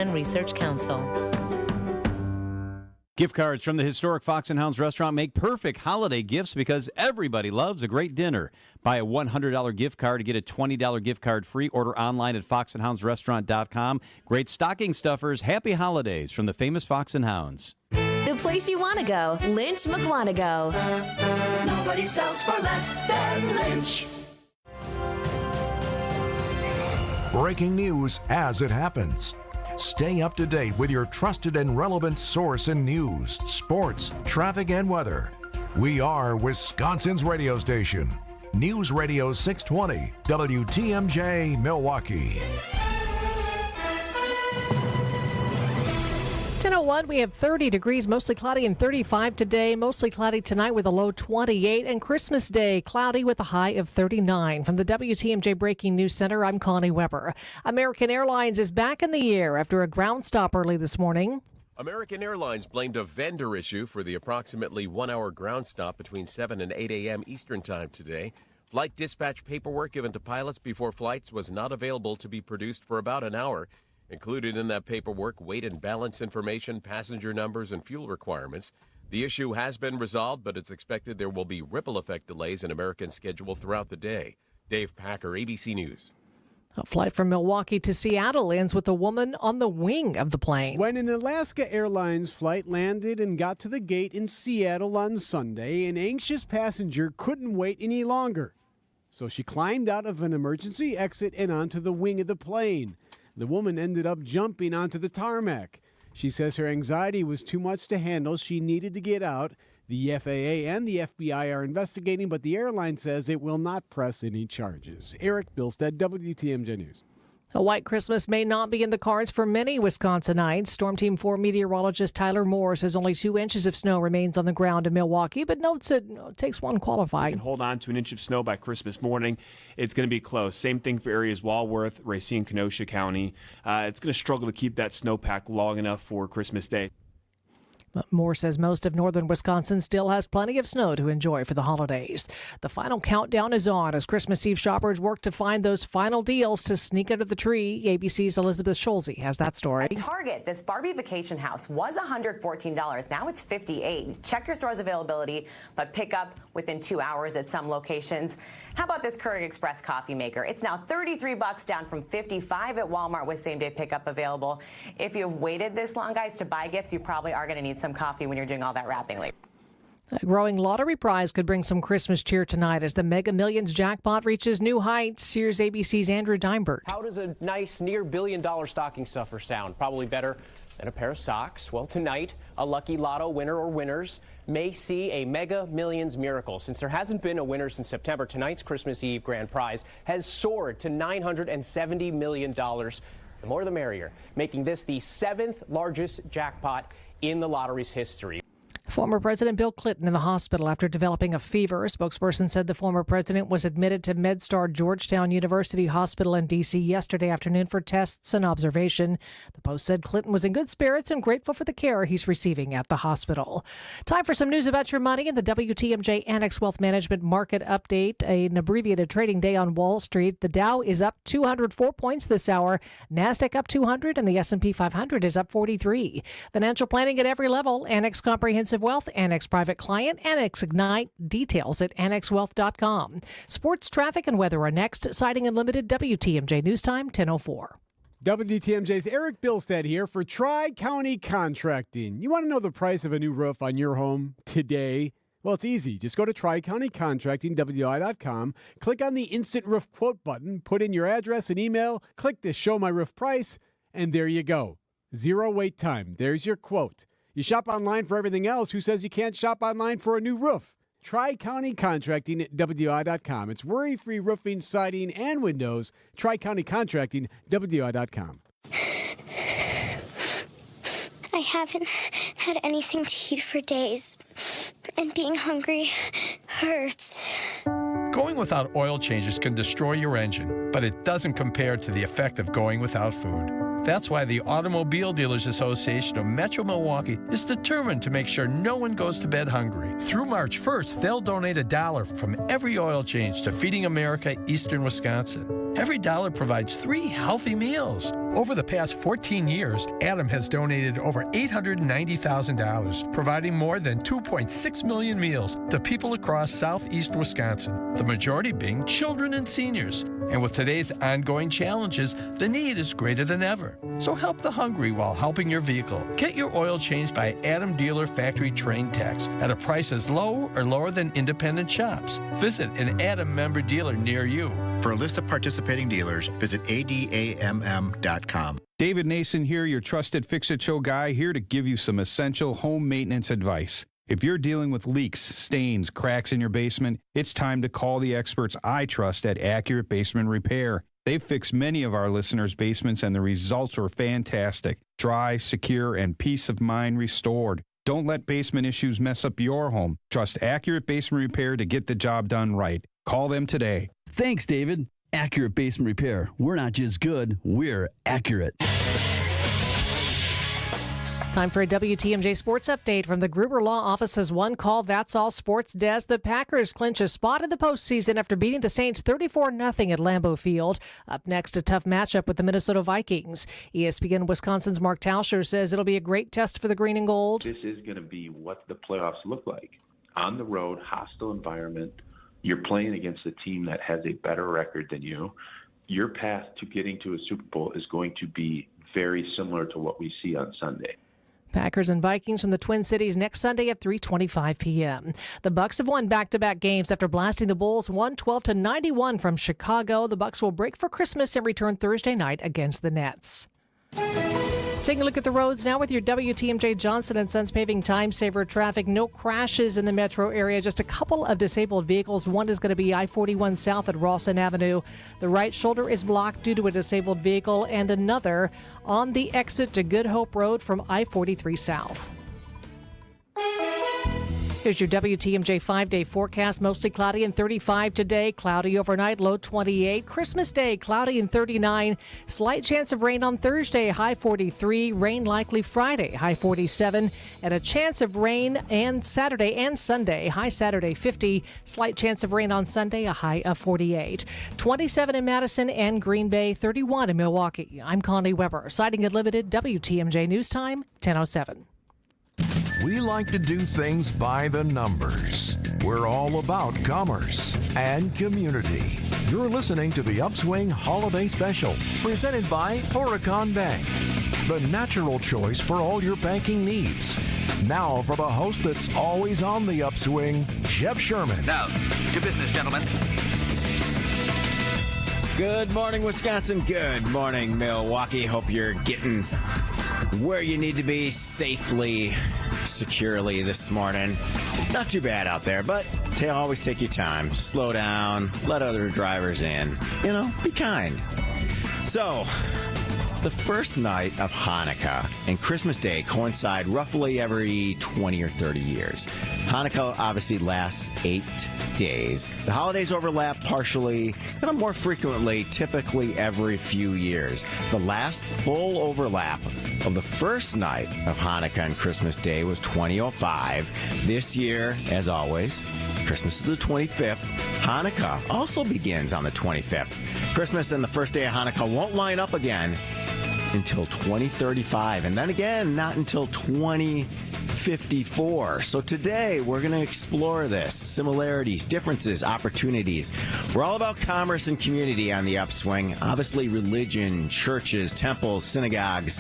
and Research Council. Gift cards from the historic Fox & Hounds restaurant make perfect holiday gifts because everybody loves a great dinner. Buy a $100 gift card to get a $20 gift card free. Order online at foxandhoundsrestaurant.com. Great stocking stuffers. Happy holidays from the famous Fox & Hounds. The place you want to go, Lynch McWanago. Nobody sells for less than Lynch. Breaking news as it happens. Stay up to date with your trusted and relevant source in news, sports, traffic, and weather. We are Wisconsin's radio station. News Radio 620, WTMJ, Milwaukee. 10:01, we have 30 degrees, mostly cloudy, and 35 today. Mostly cloudy tonight with a low 28. And Christmas Day, cloudy with a high of 39. From the WTMJ Breaking News Center, I'm Connie Weber. American Airlines is back in the air after a ground stop early this morning. American Airlines blamed a vendor issue for the approximately 1-hour ground stop between 7 and 8 a.m. Eastern Time today. Flight dispatch paperwork given to pilots before flights was not available to be produced for about an hour. Included in that paperwork, weight and balance information, passenger numbers, and fuel requirements. The issue has been resolved, but it's expected there will be ripple effect delays in American's schedule throughout the day. Dave Packer, ABC News. A flight from Milwaukee to Seattle ends with a woman on the wing of the plane. When an Alaska Airlines flight landed and got to the gate in Seattle on Sunday, an anxious passenger couldn't wait any longer. So she climbed out of an emergency exit and onto the wing of the plane. The woman ended up jumping onto the tarmac. She says her anxiety was too much to handle. She needed to get out. The FAA and the FBI are investigating, but the airline says it will not press any charges. Eric Bilstead, WTMJ News. A white Christmas may not be in the cards for many Wisconsinites. Storm Team 4 meteorologist Tyler Moore says only 2 inches of snow remains on the ground in Milwaukee, but notes it takes one qualifying. Hold on to an inch of snow by Christmas morning. It's going to be close. Same thing for areas Walworth, Racine, Kenosha County. It's going to struggle to keep that snowpack long enough for Christmas Day. Moore says most of northern Wisconsin still has plenty of snow to enjoy for the holidays. The final countdown is on as Christmas Eve shoppers work to find those final deals to sneak under the tree. ABC's Elizabeth Schulze has that story. At Target, this Barbie vacation house was $114. Now it's $58. Check your store's availability, but pick up within 2 hours at some locations. How about this Keurig Express coffee maker? It's now $33, down from $55 at Walmart with same-day pickup available. If you've waited this long, guys, to buy gifts, you probably are going to need some coffee when you're doing all that wrapping later. A growing lottery prize could bring some Christmas cheer tonight as the Mega Millions jackpot reaches new heights. Here's ABC's Andrew Dimebert. How does a nice near billion-dollar stocking stuffer sound? Probably better than a pair of socks. Well, tonight, a lucky lotto winner or winners may see a Mega Millions miracle. Since there hasn't been a winner since September, tonight's Christmas Eve grand prize has soared to $970 million. The more the merrier, making this the 7th largest jackpot in the lottery's history. Former President Bill Clinton in the hospital after developing a fever. A spokesperson said the former president was admitted to MedStar Georgetown University Hospital in D.C. yesterday afternoon for tests and observation. The Post said Clinton was in good spirits and grateful for the care he's receiving at the hospital. Time for some news about your money in the WTMJ Annex Wealth Management Market Update. An abbreviated trading day on Wall Street. The Dow is up 204 points this hour. NASDAQ up 200 and the S&P 500 is up 43. Financial planning at every level. Annex Comprehensive Wealth, Annex Private Client, Annex Ignite. Details at annexwealth.com. Sports, traffic, and weather are next. Siding Unlimited, WTMJ News Time, 10:04. WTMJ's Eric Bilstead here for Tri-County Contracting. You want to know the price of a new roof on your home today? Well, it's easy. Just go to TriCountyContracting.wi.com, click on the Instant Roof Quote button, put in your address and email, click the Show My Roof Price, and there you go. Zero wait time. There's your quote. You shop online for everything else. Who says you can't shop online for a new roof? Tri-County Contracting at WI.com. It's worry-free roofing, siding, and windows. Tri-County Contracting, WI.com. I haven't had anything to eat for days, and being hungry hurts. Going without oil changes can destroy your engine, but it doesn't compare to the effect of going without food. That's why the Automobile Dealers Association of Metro Milwaukee is determined to make sure no one goes to bed hungry. Through March 1st, they'll donate $1 from every oil change to Feeding America Eastern Wisconsin. Every dollar provides 3 healthy meals. Over the past 14 years, Adam has donated over $890,000, providing more than 2.6 million meals to people across southeast Wisconsin, the majority being children and seniors. And with today's ongoing challenges, the need is greater than ever. So help the hungry while helping your vehicle. Get your oil changed by Adam Dealer Factory Train Techs at a price as low or lower than independent shops. Visit an Adam member dealer near you. For a list of participating dealers, visit adamm.com. David Nason here, your trusted Fix-It-Show guy, here to give you some essential home maintenance advice. If you're dealing with leaks, stains, cracks in your basement, it's time to call the experts I trust at Accurate Basement Repair. They've fixed many of our listeners' basements, and the results were fantastic. Dry, secure, and peace of mind restored. Don't let basement issues mess up your home. Trust Accurate Basement Repair to get the job done right. Call them today. Thanks, David. Accurate Basement Repair. We're not just good, we're accurate. Time for a WTMJ Sports Update from the Gruber Law Office's One Call That's All Sports Desk. The Packers clinch a spot in the postseason after beating the Saints 34-0 at Lambeau Field. Up next, a tough matchup with the Minnesota Vikings. ESPN Wisconsin's Mark Tauscher says it'll be a great test for the green and gold. This is going to be what the playoffs look like. On the road, hostile environment. You're playing against a team that has a better record than you. Your path to getting to a Super Bowl is going to be very similar to what we see on Sunday. Packers and Vikings from the Twin Cities next Sunday at 3:25 p.m. The Bucs have won back-to-back games after blasting the Bulls 112-91 from Chicago. The Bucs will break for Christmas and return Thursday night against the Nets. Taking a look at the roads now with your WTMJ Johnson & Sons paving time saver traffic. No crashes in the metro area, just a couple of disabled vehicles. One is going to be I-41 south at Rawson Avenue. The right shoulder is blocked due to a disabled vehicle, and another on the exit to Good Hope Road from I-43 south. Here's your WTMJ 5-day forecast. Mostly cloudy and 35 today. Cloudy overnight, low 28. Christmas Day, cloudy and 39. Slight chance of rain on Thursday, high 43. Rain likely Friday, high 47. And a chance of rain and Saturday and Sunday, high Saturday 50. Slight chance of rain on Sunday, a high of 48. 27 in Madison and Green Bay, 31 in Milwaukee. I'm Connie Weber, Siding Unlimited, WTMJ News Time, 10:07. We like to do things by the numbers. We're all about commerce and community. You're listening to the Upswing Holiday Special, presented by Horicon Bank, the natural choice for all your banking needs. Now for the host that's always on the upswing, Jeff Sherman. Now, to business, gentlemen. Good morning, Wisconsin. Good morning, Milwaukee. Hope you're getting where you need to be safely, securely this morning. Not too bad out there, but always take your time. Slow down. Let other drivers in. You know, be kind. So, the first night of Hanukkah and Christmas Day coincide roughly every 20 or 30 years. Hanukkah obviously lasts 8 days. The holidays overlap partially, and more frequently, typically every few years. The last full overlap of the first night of Hanukkah and Christmas Day was 2005. This year, as always, Christmas is the 25th. Hanukkah also begins on the 25th. Christmas and the first day of Hanukkah won't line up again until 2035, and then again not until 2054. So today we're going to explore this, similarities, differences, opportunities. We're all about commerce and community on the Upswing. Obviously religion, churches, temples, synagogues,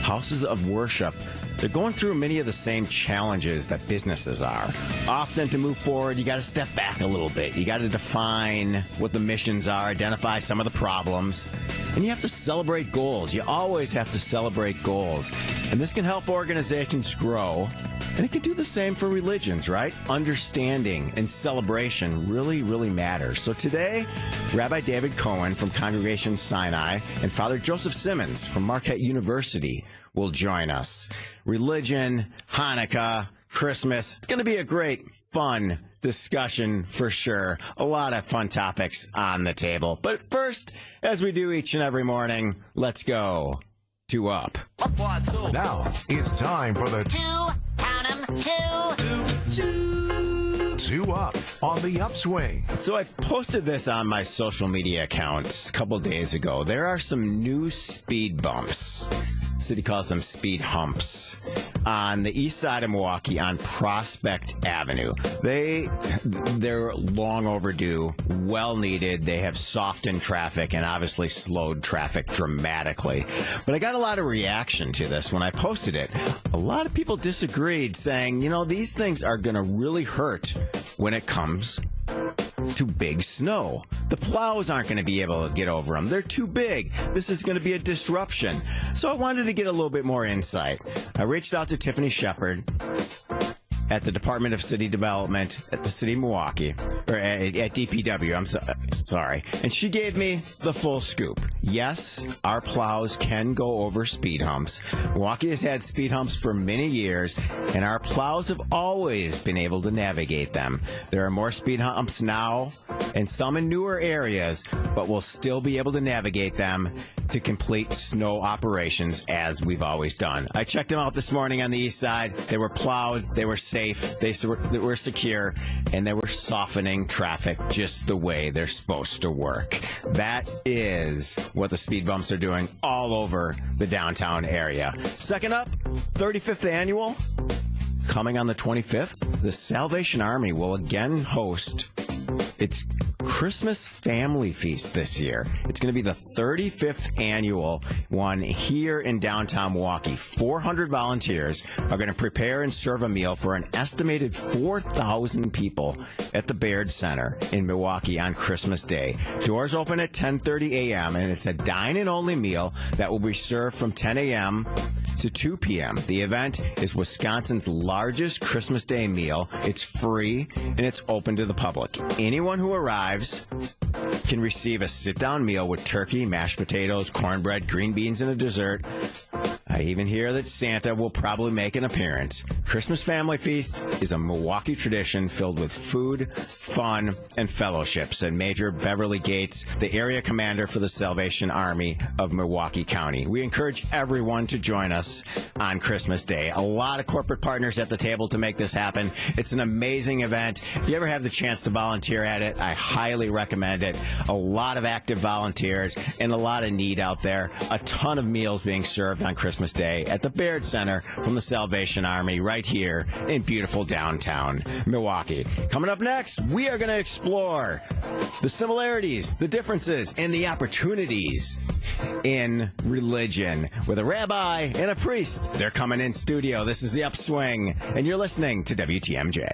houses of worship. They're going through many of the same challenges that businesses are. Often to move forward, you got to step back a little bit. You got to define what the missions are, identify some of the problems, and you have to celebrate goals. You always have to celebrate goals. And this can help organizations grow, and it can do the same for religions, right? Understanding and celebration really, really matters. So today, Rabbi David Cohen from Congregation Sinai and Father Joseph Simmons from Marquette University will join us. Religion, Hanukkah, Christmas. It's going to be a great, fun discussion for sure. A lot of fun topics on the table. But first, as we do each and every morning, let's go to Up. Now, it's time for the Count 'em, two. 2 Up on the Upswing. So I posted this on my social media accounts a couple days ago. There are some new speed bumps. The city calls them speed humps on the east side of Milwaukee on Prospect Avenue. They're long overdue, well needed. They have softened traffic and obviously slowed traffic dramatically. But I got a lot of reaction to this when I posted it. A lot of people disagreed, saying, these things are going to really hurt when it comes to big snow. The plows aren't going to be able to get over them. They're too big. This is going to be a disruption. So I wanted to get a little bit more insight. I reached out to Tiffany Shepard at the Department of City Development at the City of Milwaukee, or at DPW, I'm sorry. And she gave me the full scoop. Yes, our plows can go over speed humps. Milwaukee has had speed humps for many years, and our plows have always been able to navigate them. There are more speed humps now, and some in newer areas, but we'll still be able to navigate them to complete snow operations as we've always done. I checked them out this morning on the east side. They were plowed, they were safe, they were secure, and they were softening traffic just the way they're supposed to work. That is what the speed bumps are doing all over the downtown area. Second up, 35th annual. Coming on the 25th, the Salvation Army will again host its Christmas Family Feast this year. It's going to be the 35th annual one here in downtown Milwaukee. 400 volunteers are going to prepare and serve a meal for an estimated 4,000 people at the Baird Center in Milwaukee on Christmas Day. Doors open at 10:30 a.m., and it's a dine-in-only meal that will be served from 10 a.m. to 2 p.m. The event is Wisconsin's largest Christmas Day meal. It's free, and it's open to the public. Anyone who arrives can receive a sit-down meal with turkey, mashed potatoes, cornbread, green beans, and a dessert. I even hear that Santa will probably make an appearance. Christmas Family Feast is a Milwaukee tradition filled with food, fun, and fellowship, said Major Beverly Gates, the area commander for the Salvation Army of Milwaukee County. We encourage everyone to join us on Christmas Day. A lot of corporate partners at the table to make this happen. It's an amazing event. If you ever have the chance to volunteer at it, I highly recommend it. A lot of active volunteers and a lot of need out there. A ton of meals being served on Christmas Day at the Baird Center from the Salvation Army right here in beautiful downtown Milwaukee. Coming up next, we are going to explore the similarities, the differences, and the opportunities in religion with a rabbi and a priest. They're coming in studio. This is the Upswing, and you're listening to WTMJ.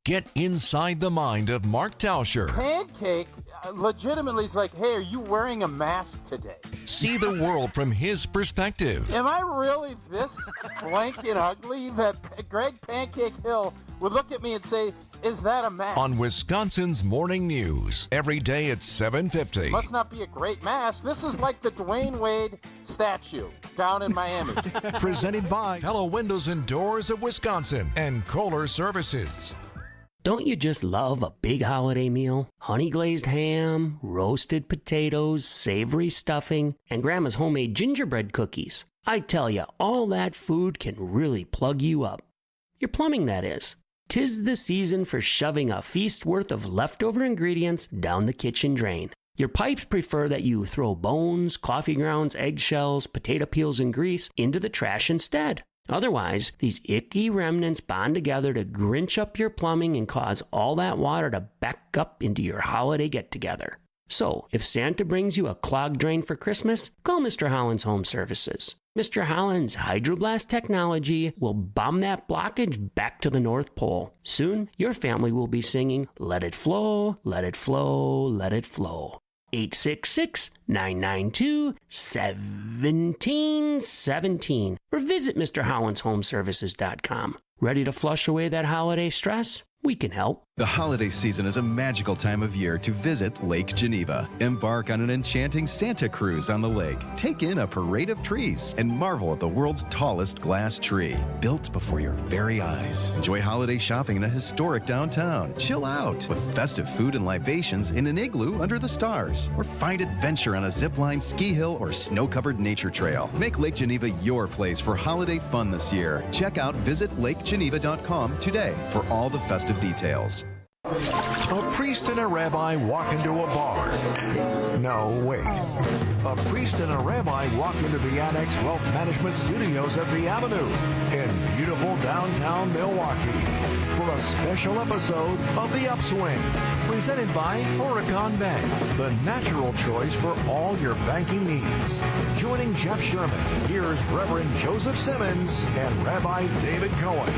Get inside the mind of Mark Tauscher. Pancake legitimately is like, hey, are you wearing a mask today? See the world from his perspective. Am I really this blank and ugly that Greg Pancake Hill would look at me and say, is that a mask? On Wisconsin's Morning News, every day at 7:50. Must not be a great mask. This is like the Dwayne Wade statue down in Miami. Presented by Hello Windows and Doors of Wisconsin and Kohler Services. Don't you just love a big holiday meal? Honey glazed ham, roasted potatoes, savory stuffing, and Grandma's homemade gingerbread cookies. I tell you, all that food can really plug you up. Your plumbing, that is. 'Tis the season for shoving a feast worth of leftover ingredients down the kitchen drain. Your pipes prefer that you throw bones, coffee grounds, eggshells, potato peels, and grease into the trash instead. Otherwise, these icky remnants bond together to grinch up your plumbing and cause all that water to back up into your holiday get-together. So, if Santa brings you a clogged drain for Christmas, call Mr. Holland's Home Services. Mr. Holland's Hydroblast technology will bomb that blockage back to the North Pole. Soon, your family will be singing, "Let it flow, let it flow, let it flow." 866-992-1717 or visit MrHollandsHomeservices.com. Ready to flush away that holiday stress? We can help. The holiday season is a magical time of year to visit Lake Geneva. Embark on an enchanting Santa cruise on the lake. Take in a parade of trees and marvel at the world's tallest glass tree, built before your very eyes. Enjoy holiday shopping in a historic downtown. Chill out with festive food and libations in an igloo under the stars. Or find adventure on a zipline, ski hill, or snow-covered nature trail. Make Lake Geneva your place for holiday fun this year. Check out visitlakegeneva.com today for all the festive details. A priest and a rabbi walk into a bar. No, wait. A priest and a rabbi walk into the Annex Wealth Management Studios at the Avenue in beautiful downtown Milwaukee for a special episode of The Upswing, presented by Horicon Bank, the natural choice for all your banking needs. Joining Jeff Sherman, here's Reverend Joseph Simmons and Rabbi David Cohen.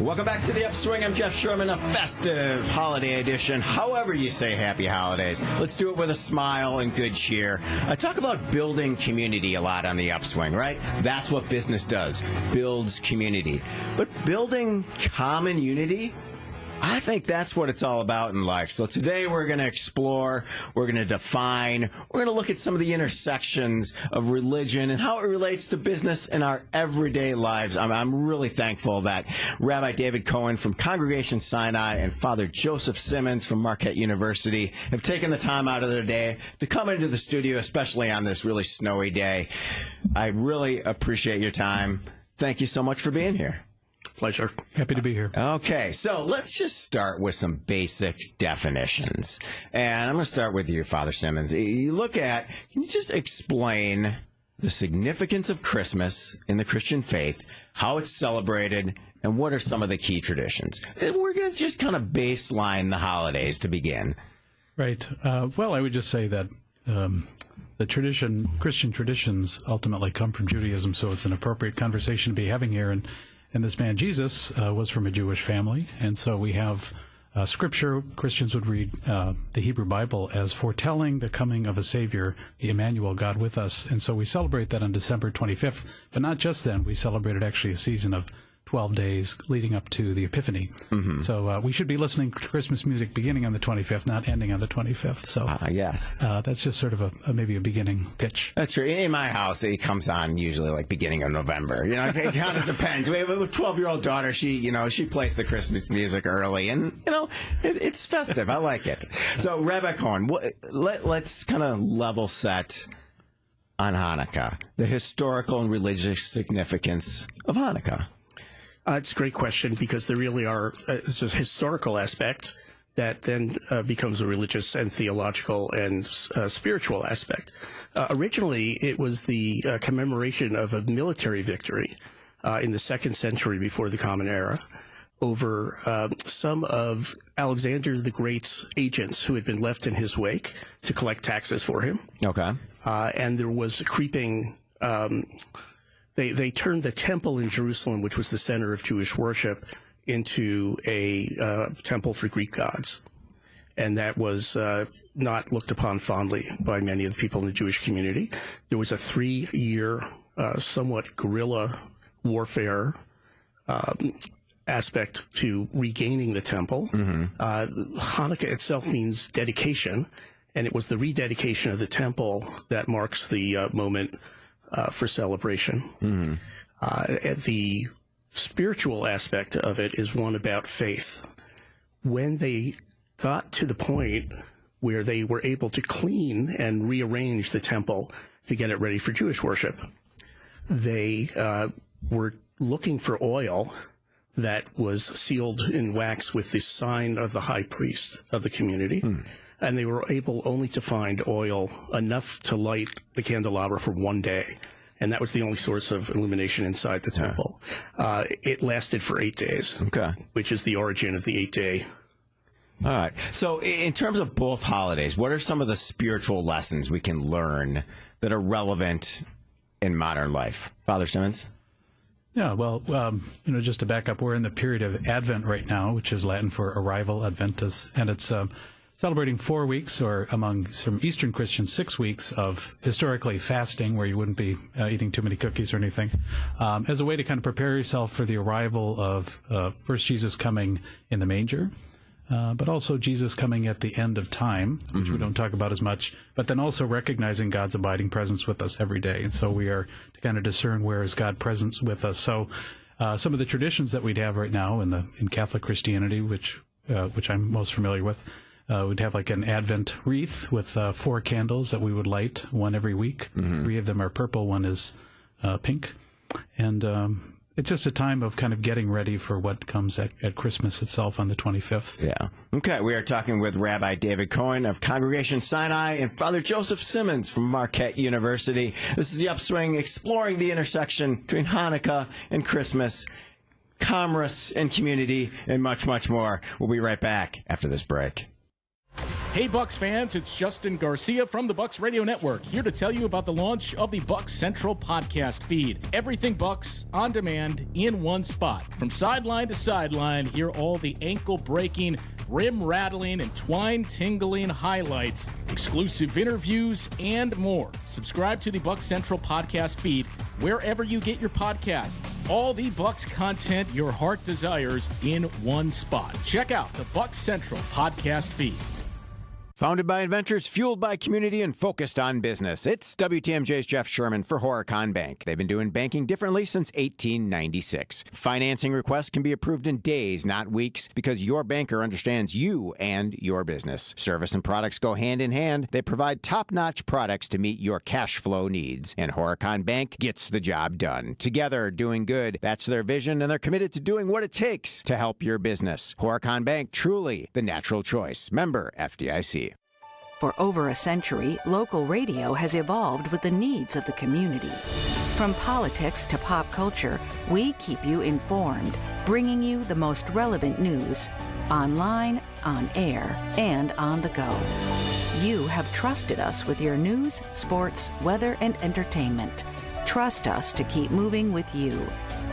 Welcome back to The Upswing. I'm Jeff Sherman, a festive holiday edition. However you say happy holidays, let's do it with a smile and good cheer. I talk about building community a lot on The Upswing, right? That's what business does, builds community. But building common unity, I think that's what it's all about in life. So today we're going to explore, we're going to define, we're going to look at some of the intersections of religion and how it relates to business in our everyday lives. I'm really thankful that Rabbi David Cohen from Congregation Sinai and Father Joseph Simmons from Marquette University have taken the time out of their day to come into the studio, especially on this really snowy day. I really appreciate your time. Thank you so much for being here. Pleasure. Happy to be here. Okay, so let's just start with some basic definitions. And I'm going to start with you, Father Simmons. You look at, can you just explain the significance of Christmas in the Christian faith, how it's celebrated, and what are some of the key traditions? And we're going to just kind of baseline the holidays to begin. Right. Well, I would just say that the Christian traditions ultimately come from Judaism, so it's an appropriate conversation to be having here. And this man, Jesus, was from a Jewish family, and so we have Scripture. Christians would read the Hebrew Bible as foretelling the coming of a Savior, the Emmanuel, God with us. And so we celebrate that on December 25th, but not just then. We celebrated actually a season of 12 days leading up to the Epiphany. Mm-hmm. So we should be listening to Christmas music beginning on the 25th, not ending on the 25th. So yes, that's just sort of maybe a beginning pitch. That's true. In my house, it comes on usually like beginning of November. You know, it kind of depends. We have a 12-year-old daughter. She plays the Christmas music early, and it's festive. I like it. So Rabbi Cohen, let's kind of level set on Hanukkah, the historical and religious significance of Hanukkah. It's a great question because there really are it's a historical aspect that then becomes a religious and theological and spiritual aspect. Originally, it was the commemoration of a military victory in the 2nd century before the Common Era over some of Alexander the Great's agents who had been left in his wake to collect taxes for him. Okay. And there was a creeping... They turned the temple in Jerusalem, which was the center of Jewish worship, into a temple for Greek gods. And that was not looked upon fondly by many of the people in the Jewish community. There was a 3-year, somewhat guerrilla warfare aspect to regaining the temple. Mm-hmm. Hanukkah itself means dedication, and it was the rededication of the temple that marks the moment for celebration. Mm-hmm. The spiritual aspect of it is one about faith. When they got to the point where they were able to clean and rearrange the temple to get it ready for Jewish worship, they were looking for oil that was sealed in wax with the sign of the high priest of the community. Mm. And they were able only to find oil enough to light the candelabra for 1 day. And that was the only source of illumination inside the temple. It lasted for 8 days, which is the origin of the 8-day. All right. So in terms of both holidays, what are some of the spiritual lessons we can learn that are relevant in modern life? Father Simmons? Yeah, well, just to back up, we're in the period of Advent right now, which is Latin for arrival, Adventus, and it's celebrating 4 weeks, or among some Eastern Christians, 6 weeks of historically fasting, where you wouldn't be eating too many cookies or anything, as a way to kind of prepare yourself for the arrival of first Jesus coming in the manger, but also Jesus coming at the end of time, which we don't talk about as much, but then also recognizing God's abiding presence with us every day. And so we are to kind of discern where is God present with us. So some of the traditions that we'd have right now in Catholic Christianity, which I'm most familiar with, we'd have like an Advent wreath with 4 candles that we would light, one every week. 3 of them are purple, one is pink. And it's just a time of kind of getting ready for what comes at Christmas itself on the 25th. Yeah. Okay, we are talking with Rabbi David Cohen of Congregation Sinai and Father Joseph Simmons from Marquette University. This is The Upswing, exploring the intersection between Hanukkah and Christmas, commerce and community, and much, much more. We'll be right back after this break. Hey Bucks fans, it's Justin Garcia from the Bucks Radio Network, here to tell you about the launch of the Bucks Central podcast feed. Everything Bucks, on demand, in one spot. From sideline to sideline, hear all the ankle-breaking, rim-rattling, and twine-tingling highlights, exclusive interviews, and more. Subscribe to the Bucks Central podcast feed wherever you get your podcasts. All the Bucks content your heart desires in one spot. Check out the Bucks Central podcast feed. Founded by inventors, fueled by community, and focused on business. It's WTMJ's Jeff Sherman for Horicon Bank. They've been doing banking differently since 1896. Financing requests can be approved in days, not weeks, because your banker understands you and your business. Service and products go hand in hand. They provide top-notch products to meet your cash flow needs. And Horicon Bank gets the job done. Together, doing good. That's their vision, and they're committed to doing what it takes to help your business. Horicon Bank, truly the natural choice. Member FDIC. For over a century, local radio has evolved with the needs of the community. From politics to pop culture, we keep you informed, bringing you the most relevant news, online, on air, and on the go. You have trusted us with your news, sports, weather, and entertainment. Trust us to keep moving with you.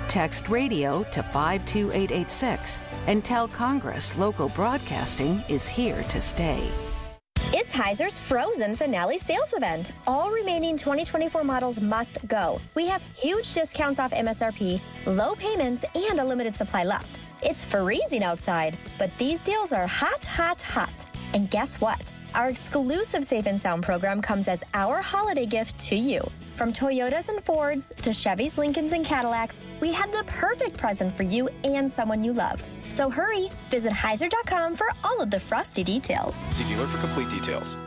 Text radio to 52886 and tell Congress local broadcasting is here to stay. It's Heiser's Frozen Finale Sales Event. All remaining 2024 models must go. We have huge discounts off MSRP, low payments, and a limited supply left. It's freezing outside, but these deals are hot, hot, hot. And guess what? Our exclusive Safe and Sound program comes as our holiday gift to you. From Toyotas and Fords to Chevys, Lincolns, and Cadillacs, we have the perfect present for you and someone you love. So hurry, visit Heiser.com for all of the frosty details. See dealer for complete details.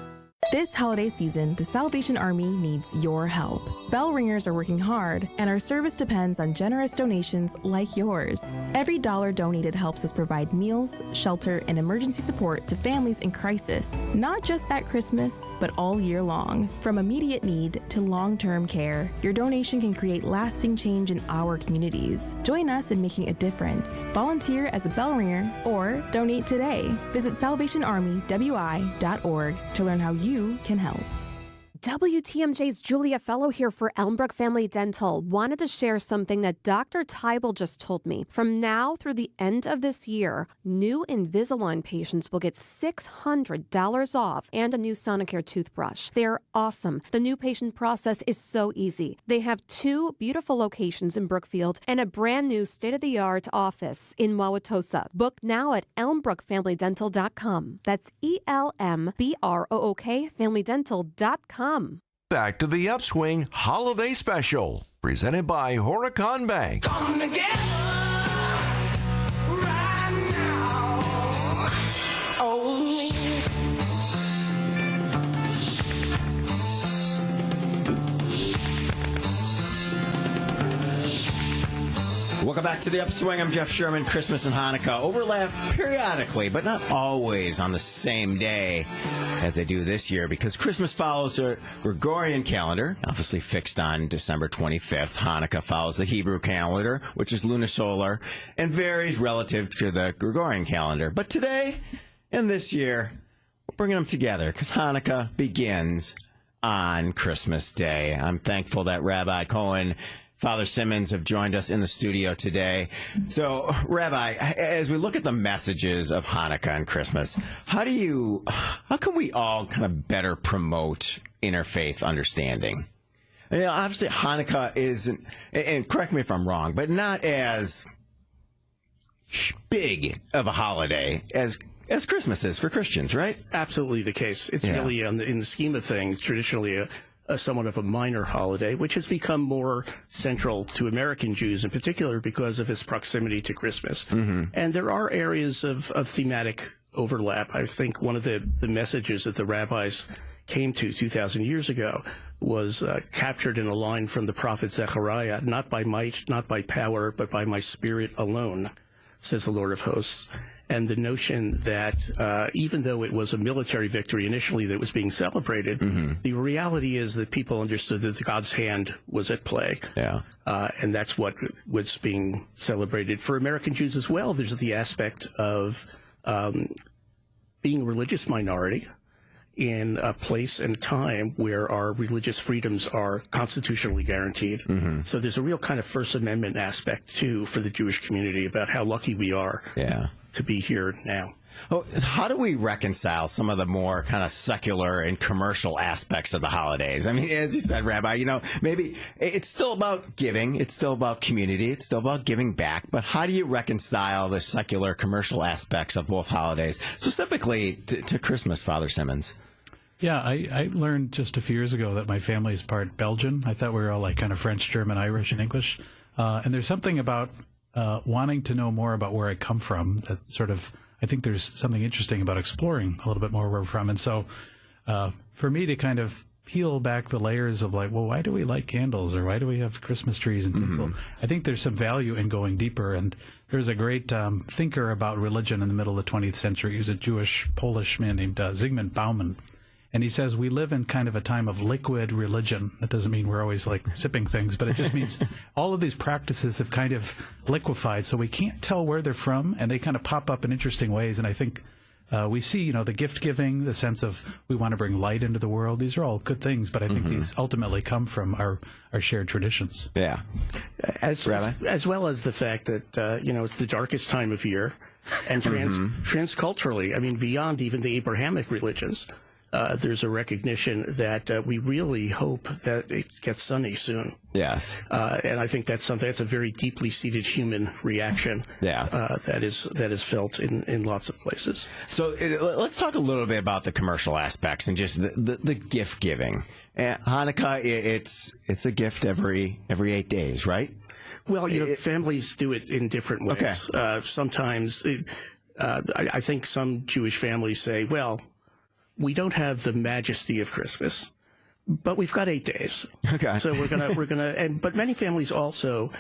This holiday season, the Salvation Army needs your help. Bell ringers are working hard, and our service depends on generous donations like yours. Every dollar donated helps us provide meals, shelter, and emergency support to families in crisis, not just at Christmas, but all year long. From immediate need to long-term care, your donation can create lasting change in our communities. Join us in making a difference. Volunteer as a bell ringer or donate today. Visit salvationarmywi.org to learn how you can help. WTMJ's Julia Fellow here for Elmbrook Family Dental. Wanted to share something that Dr. Tybel just told me. From now through the end of this year, new Invisalign patients will get $600 off and a new Sonicare toothbrush. They're awesome. The new patient process is so easy. They have 2 beautiful locations in Brookfield and a brand new state-of-the-art office in Wauwatosa. Book now at elmbrookfamilydental.com. That's ELMBROOK FamilyDental.com. Back to the Upswing Holiday Special, presented by Horicon Bank. Welcome back to the Upswing. I'm Jeff Sherman. Christmas and Hanukkah overlap periodically, but not always on the same day as they do this year, because Christmas follows a Gregorian calendar, obviously fixed on December 25th. Hanukkah follows the Hebrew calendar, which is lunisolar, and varies relative to the Gregorian calendar. But today and this year, we're bringing them together because Hanukkah begins on Christmas Day. I'm thankful that Rabbi Cohen Father Simmons have joined us in the studio today. So, Rabbi, as we look at the messages of Hanukkah and Christmas, how can we all kind of better promote interfaith understanding? Obviously, Hanukkah isn't, and correct me if I'm wrong, but not as big of a holiday as Christmas is for Christians, right? Absolutely the case. It's really, in the scheme of things, traditionally a somewhat of a minor holiday, which has become more central to American Jews in particular because of its proximity to Christmas. Mm-hmm. And there are areas of thematic overlap. I think one of the messages that the rabbis came to 2,000 years ago was captured in a line from the prophet Zechariah, "Not by might, not by power, but by my spirit alone, says the Lord of hosts." And the notion that even though it was a military victory initially that was being celebrated, the reality is that people understood that God's hand was at play. Yeah. And that's what was being celebrated. For American Jews as well, there's the aspect of being a religious minority in a place and time where our religious freedoms are constitutionally guaranteed. Mm-hmm. So there's a real kind of First Amendment aspect, too, for the Jewish community about how lucky we are to be here now. Well, how do we reconcile some of the more kind of secular and commercial aspects of the holidays? I mean, as you said, Rabbi, maybe it's still about giving, it's still about community, it's still about giving back, but how do you reconcile the secular commercial aspects of both holidays, specifically to Christmas, Father Simmons? Yeah, I learned just a few years ago that my family is part Belgian. I thought we were all like kind of French, German, Irish, and English. And there's something about wanting to know more about where I come from that sort of, I think there's something interesting about exploring a little bit more where we're from. And so for me to kind of peel back the layers of like, well, why do we light candles or why do we have Christmas trees and tinsel? Mm-hmm. I think there's some value in going deeper. And there's a great thinker about religion in the middle of the 20th century. He was a Jewish Polish man named Zygmunt Bauman. And he says we live in kind of a time of liquid religion. That doesn't mean we're always like sipping things, but it just means all of these practices have kind of liquefied, so we can't tell where they're from, and they kind of pop up in interesting ways. And I think we see, the gift giving, the sense of we want to bring light into the world. These are all good things, but I think these ultimately come from our shared traditions. Yeah. As well as the fact that, it's the darkest time of year, and transculturally, I mean, beyond even the Abrahamic religions, there's a recognition that we really hope that it gets sunny soon. Yes. And I think that's a very deeply seated human reaction. Yes. That is felt in lots of places. So let's talk a little bit about the commercial aspects and just the gift giving. Hanukkah, it's a gift every 8 days, right? Well, families do it in different ways. Okay. Sometimes, I think some Jewish families say, well, we don't have the majesty of Christmas, but we've got 8 days. Okay. So but many families also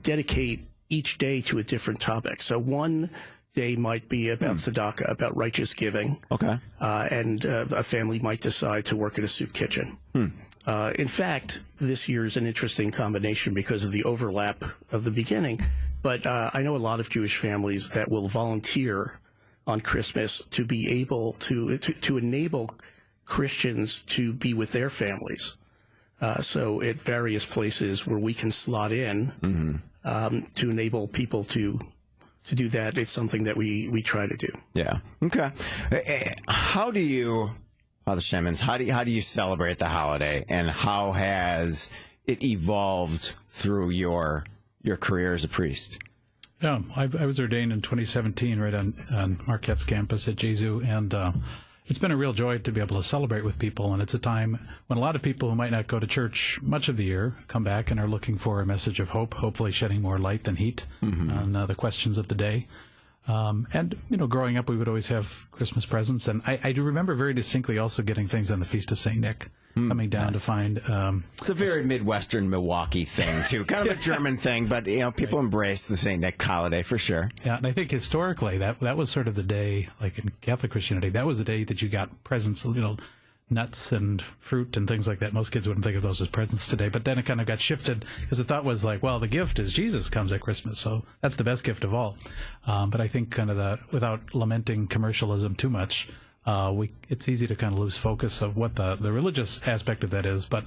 dedicate each day to a different topic. So one day might be about tzedakah, about righteous giving. Okay. And a family might decide to work at a soup kitchen. In fact, this year is an interesting combination because of the overlap of the beginning. But I know a lot of Jewish families that will volunteer on Christmas to be able to enable Christians to be with their families. So at various places where we can slot in to enable people to do that, it's something that we try to do. Yeah. Okay. How do you, Father Simmons, how do you celebrate the holiday, and how has it evolved through your career as a priest? Yeah, I was ordained in 2017 right on Marquette's campus at Jesu, and it's been a real joy to be able to celebrate with people. And it's a time when a lot of people who might not go to church much of the year come back and are looking for a message of hope, hopefully shedding more light than heat on the questions of the day. And, growing up, we would always have Christmas presents. And I do remember very distinctly also getting things on the Feast of St. Nick, coming down to find... it's a very Midwestern Milwaukee thing, too. Kind of a German thing, but, people embrace the St. Nick holiday for sure. Yeah, and I think historically that was sort of the day, like in Catholic Christianity, that was the day that you got presents, nuts and fruit and things like that. Most kids wouldn't think of those as presents today, but then it kind of got shifted because the thought was like, well, the gift is Jesus comes at Christmas, so that's the best gift of all. But I think kind of that, without lamenting commercialism too much, it's easy to kind of lose focus of what the religious aspect of that is. But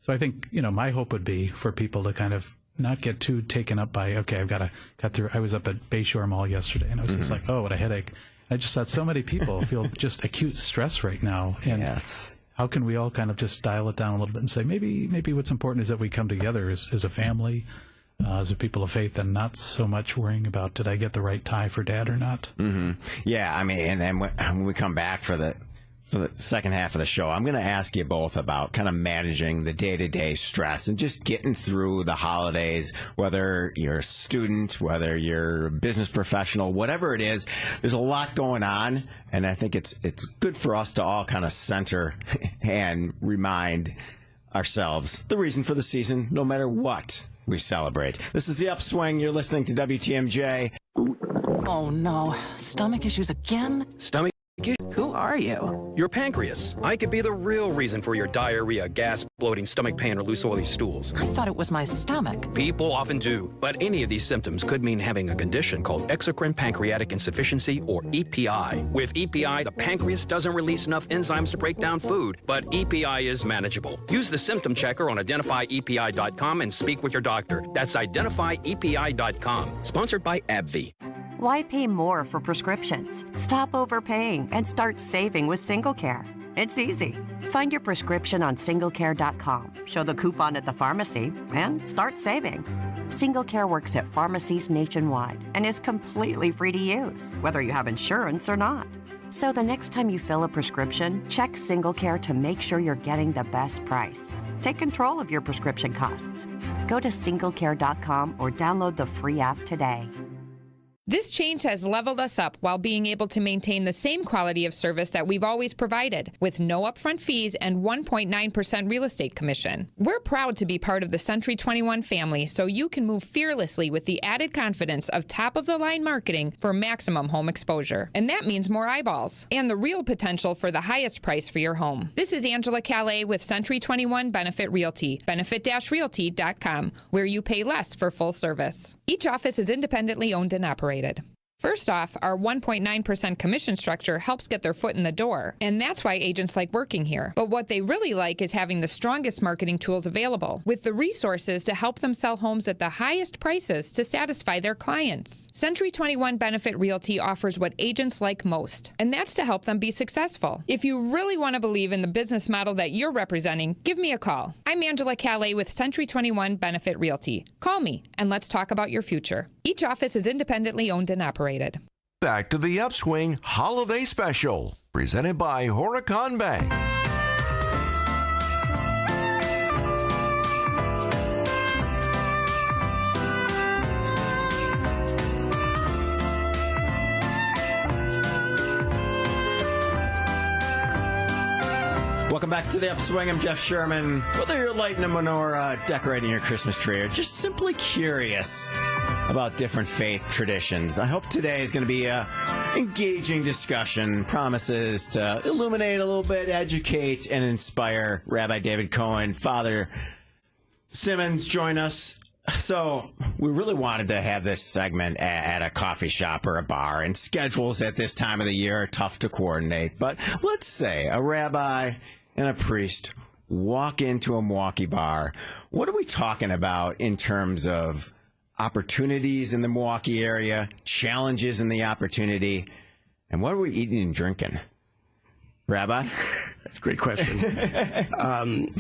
So I think, my hope would be for people to kind of not get too taken up by, okay, I've got to cut through. I was up at Bayshore Mall yesterday, and I was just like, oh, what a headache. I just thought so many people feel just acute stress right now. And how can we all kind of just dial it down a little bit and say, maybe what's important is that we come together as a family, as a people of faith, and not so much worrying about, did I get the right tie for Dad or not? Yeah, I mean, and then when we come back for the second half of the show, I'm going to ask you both about kind of managing the day-to-day stress and just getting through the holidays, whether you're a student, whether you're a business professional, whatever it is. There's a lot going on, and I think it's good for us to all kind of center and remind ourselves the reason for the season, no matter what we celebrate. This is The Upswing. You're listening to WTMJ. Oh, no. Stomach issues again? Stomach? Who are you? Your pancreas. I could be the real reason for your diarrhea, gas, bloating, stomach pain, or loose oily stools. I thought it was my stomach. People often do, but any of these symptoms could mean having a condition called exocrine pancreatic insufficiency, or EPI. With EPI, the pancreas doesn't release enough enzymes to break down food, but EPI is manageable. Use the symptom checker on identifyepi.com and speak with your doctor. That's identifyepi.com. Sponsored by AbbVie. Why pay more for prescriptions? Stop overpaying and start saving with SingleCare. It's easy. Find your prescription on singlecare.com, show the coupon at the pharmacy, and start saving. SingleCare works at pharmacies nationwide and is completely free to use, whether you have insurance or not. So the next time you fill a prescription, check SingleCare to make sure you're getting the best price. Take control of your prescription costs. Go to singlecare.com or download the free app today. This change has leveled us up while being able to maintain the same quality of service that we've always provided, with no upfront fees and 1.9% real estate commission. We're proud to be part of the Century 21 family, so you can move fearlessly with the added confidence of top-of-the-line marketing for maximum home exposure. And that means more eyeballs and the real potential for the highest price for your home. This is Angela Calais with Century 21 Benefit Realty, benefit-realty.com, where you pay less for full service. Each office is independently owned and operated. First off, our 1.9% commission structure helps get their foot in the door, and that's why agents like working here. But what they really like is having the strongest marketing tools available, with the resources to help them sell homes at the highest prices to satisfy their clients. Century 21 Benefit Realty offers what agents like most, and that's to help them be successful. If you really want to believe in the business model that you're representing, give me a call. I'm Angela Calais with Century 21 Benefit Realty. Call me, and let's talk about your future. Each office is independently owned and operated. Back to the Upswing Holiday Special, presented by Horicon Bank. Welcome back to the Upswing. I'm Jeff Sherman. Whether you're lighting a menorah, decorating your Christmas tree, or just simply curious about different faith traditions, I hope today is going to be an engaging discussion. Promises to illuminate a little bit, educate, and inspire. Rabbi David Cohen, Father Simmons join us. So we really wanted to have this segment at a coffee shop or a bar, and schedules at this time of the year are tough to coordinate. But let's say a rabbi and a priest walk into a Milwaukee bar. What are we talking about in terms of opportunities in the Milwaukee area, challenges in the opportunity, and what are we eating and drinking? Rabbi? That's a great question. I'm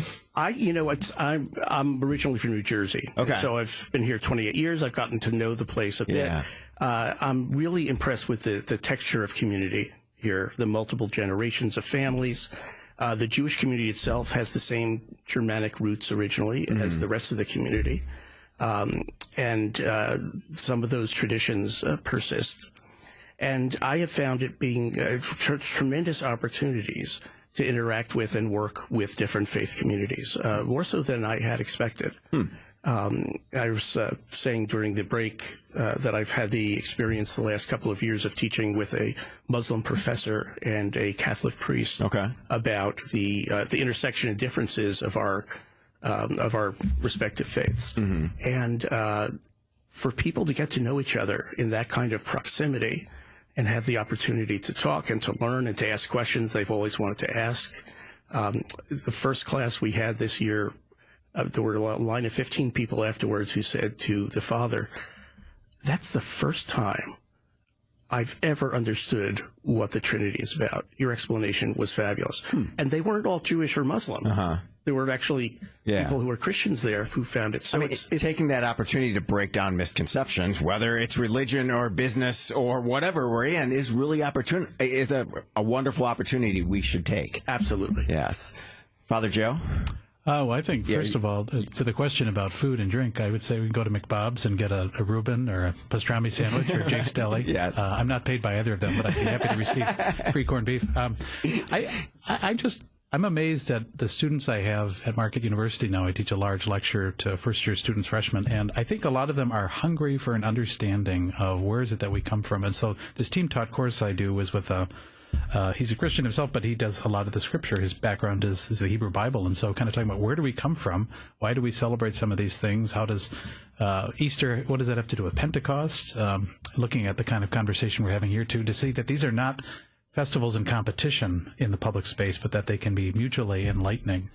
originally from New Jersey. Okay. So I've been here 28 years. I've gotten to know the place a bit. Yeah. I'm really impressed with the texture of community here, the multiple generations of families. The Jewish community itself has the same Germanic roots originally as the rest of the community. And some of those traditions persist. And I have found it being tremendous opportunities to interact with and work with different faith communities, more so than I had expected. I was saying during the break that I've had the experience the last couple of years of teaching with a Muslim professor and a Catholic priest about the intersection and differences of our respective faiths. And for people to get to know each other in that kind of proximity and have the opportunity to talk and to learn and to ask questions they've always wanted to ask. The first class we had this year There were a line of 15 people afterwards who said to the father, "That's the first time I've ever understood what the Trinity is about. Your explanation was fabulous." And they weren't all Jewish or Muslim. There were actually people who were Christians there who found it. So it's taking that opportunity to break down misconceptions, whether it's religion or business or whatever we're in, is really is a wonderful opportunity we should take. Absolutely. Yes. Father Joe? Oh, I think, first of all, to the question about food and drink, I would say we can go to McBob's and get a Reuben or a pastrami sandwich or Jake's Deli. Yes. I'm not paid by either of them, but I'd be happy to receive free corned beef. I'm amazed at the students I have at Marquette University now. I teach a large lecture to first-year students, freshmen, and I think a lot of them are hungry for an understanding of where is it that we come from. And so this team-taught course I do was with he's a Christian himself, but he does a lot of the scripture. His background is the Hebrew Bible. And so kind of talking about where do we come from? Why do we celebrate some of these things? How does Easter, what does that have to do with Pentecost? Looking at the kind of conversation we're having here, too, to see that these are not festivals in competition in the public space, but that they can be mutually enlightening.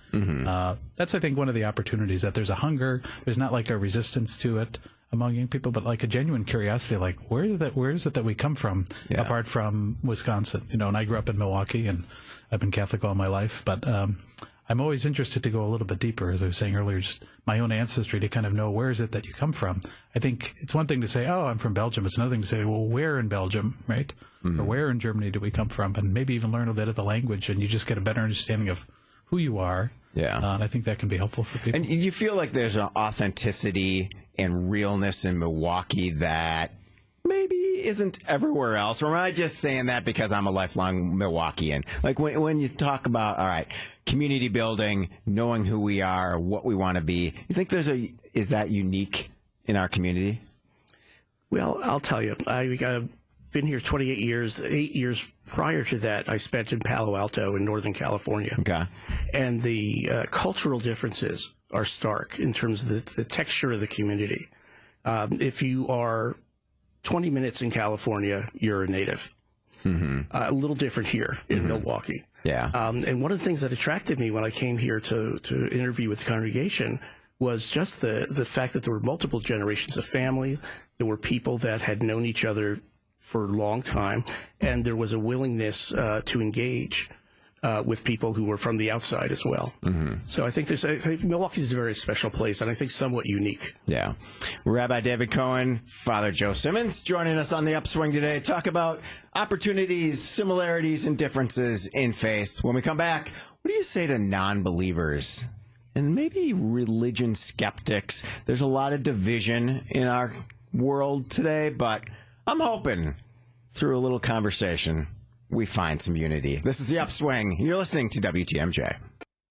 That's, I think, one of the opportunities, that there's a hunger. There's not like a resistance to it among young people, but like a genuine curiosity, like where is it that we come from, apart from Wisconsin? You know, and I grew up in Milwaukee, and I've been Catholic all my life, but I'm always interested to go a little bit deeper, as I was saying earlier, just my own ancestry, to kind of know where is it that you come from. I think it's one thing to say, oh, I'm from Belgium. It's another thing to say, well, where in Belgium, right? Or where in Germany do we come from? And maybe even learn a bit of the language, and you just get a better understanding of who you are. And I think that can be helpful for people. And you feel like there's an authenticity and realness in Milwaukee that maybe isn't everywhere else? Or am I just saying that because I'm a lifelong Milwaukeean? Like when you talk about, all right, community building, knowing who we are, what we want to be, you think is that unique in our community? Well, I'll tell you, I've been here 28 years. 8 years prior to that, I spent in Palo Alto in Northern California. Okay. And the cultural differences are stark in terms of the texture of the community. If you are 20 minutes in California, you're a native. A little different here in Milwaukee. And one of the things that attracted me when I came here to interview with the congregation was just the fact that there were multiple generations of family. There were people that had known each other for a long time, and there was a willingness to engage with people who were from the outside as well. So I think Milwaukee is a very special place, and I think somewhat unique. Yeah. Rabbi David Cohen, Father Joe Simmons, joining us on the Upswing today. Talk about opportunities, similarities, and differences in faith. When we come back, what do you say to non-believers and maybe religion skeptics? There's a lot of division in our world today, but I'm hoping through a little conversation we find some unity. This is the Upswing. You're listening to WTMJ.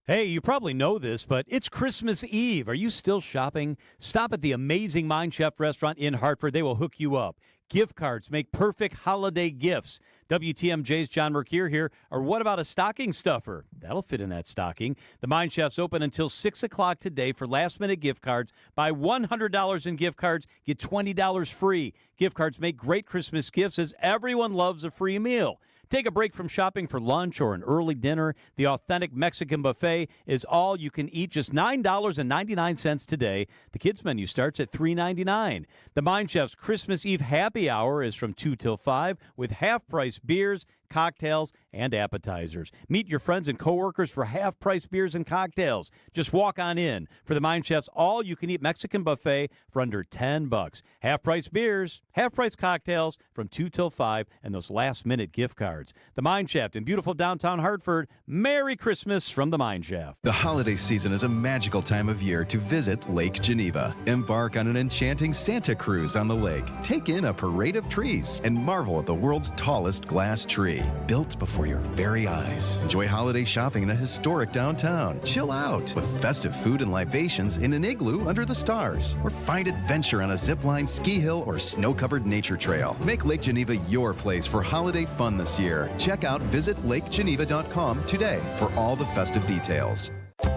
Hey, you probably know this, but it's Christmas Eve. Are you still shopping? Stop at the amazing Mind Chef restaurant in Hartford. They will hook you up. Gift cards make perfect holiday gifts. WTMJ's John Mercure here. Or what about a stocking stuffer? That'll fit in that stocking. The Mind Chef's open until 6 o'clock today for last-minute gift cards. Buy $100 in gift cards, get $20 free. Gift cards make great Christmas gifts, as everyone loves a free meal. Take a break from shopping for lunch or an early dinner. The authentic Mexican buffet is all you can eat, just $9.99 today. The kids menu starts at $3.99. The Mind Chef's Christmas Eve happy hour is from 2 till 5 with half-price beers, cocktails, and appetizers. Meet your friends and coworkers for half-price beers and cocktails. Just walk on in for the Mind Chef's all-you-can-eat Mexican buffet for under $10. Half-price beers, half-price cocktails from 2 till 5, and those last-minute gift cards. The Mind Chef in beautiful downtown Hartford. Merry Christmas from the Mind Chef. The holiday season is a magical time of year to visit Lake Geneva. Embark on an enchanting Santa cruise on the lake. Take in a parade of trees and marvel at the world's tallest glass tree, built before your very eyes. Enjoy holiday shopping in a historic downtown. Chill out with festive food and libations in an igloo under the stars. Or find adventure on a zipline, ski hill, or snow-covered nature trail. Make Lake Geneva your place for holiday fun this year. Check out visitlakegeneva.com today for all the festive details.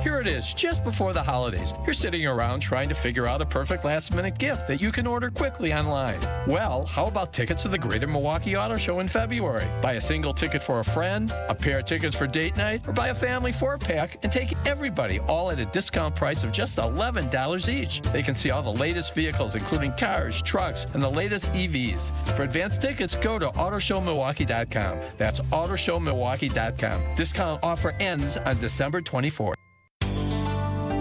Here it is, just before the holidays. You're sitting around trying to figure out a perfect last-minute gift that you can order quickly online. Well, how about tickets to the Greater Milwaukee Auto Show in February? Buy a single ticket for a friend, a pair of tickets for date night, or buy a family 4-pack and take everybody all at a discount price of just $11 each. They can see all the latest vehicles, including cars, trucks, and the latest EVs. For advanced tickets, go to autoshowmilwaukee.com. That's autoshowmilwaukee.com. Discount offer ends on December 24th.